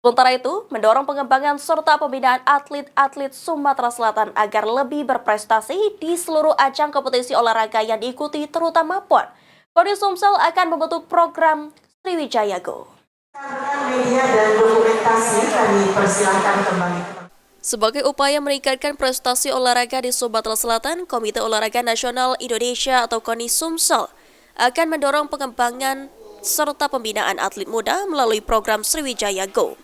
Sementara itu, mendorong pengembangan serta pembinaan atlet-atlet Sumatera Selatan agar lebih berprestasi di seluruh ajang kompetisi olahraga yang diikuti terutama PON. Koni Sumsel akan membentuk program Sriwijaya Go. Media dan dokumentasi kami persilahkan kembali. Sebagai upaya meningkatkan prestasi olahraga di Sumatera Selatan, Komite Olahraga Nasional Indonesia atau KONI Sumsel akan mendorong pengembangan serta pembinaan atlet muda melalui program Sriwijaya Go.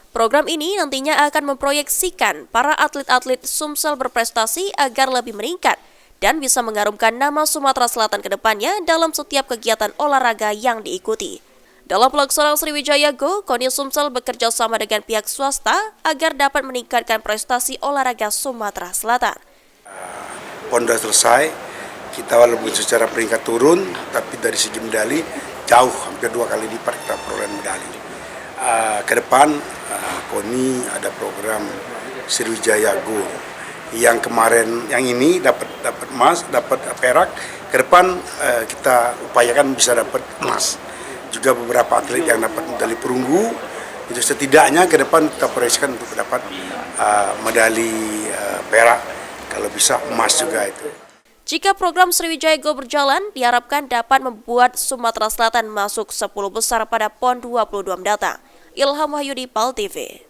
Program ini nantinya akan memproyeksikan para atlet-atlet Sumsel berprestasi agar lebih meningkat dan bisa mengharumkan nama Sumatera Selatan ke depannya dalam setiap kegiatan olahraga yang diikuti. Dalam pelaksanaan Sriwijaya Go, KONI Sumsel bekerja sama dengan pihak swasta agar dapat meningkatkan prestasi olahraga Sumatera Selatan. PON sudah selesai, kita walaupun secara peringkat turun, tapi dari segi medali jauh, hampir 2 kali lipat kita peroleh medali. Ke depan, KONI ada program Sriwijaya Go yang kemarin, yang ini dapat emas, dapat perak. Ke depan kita upayakan bisa dapat emas. Juga beberapa atlet yang dapat medali perunggu, itu setidaknya ke depan kita proyeksikan untuk dapat medali perak, kalau bisa emas juga itu. Jika program Sriwijaya Go berjalan, diharapkan dapat membuat Sumatera Selatan masuk 10 besar pada PON 22 mendatang. Ilham Wahyudi, PAL TV.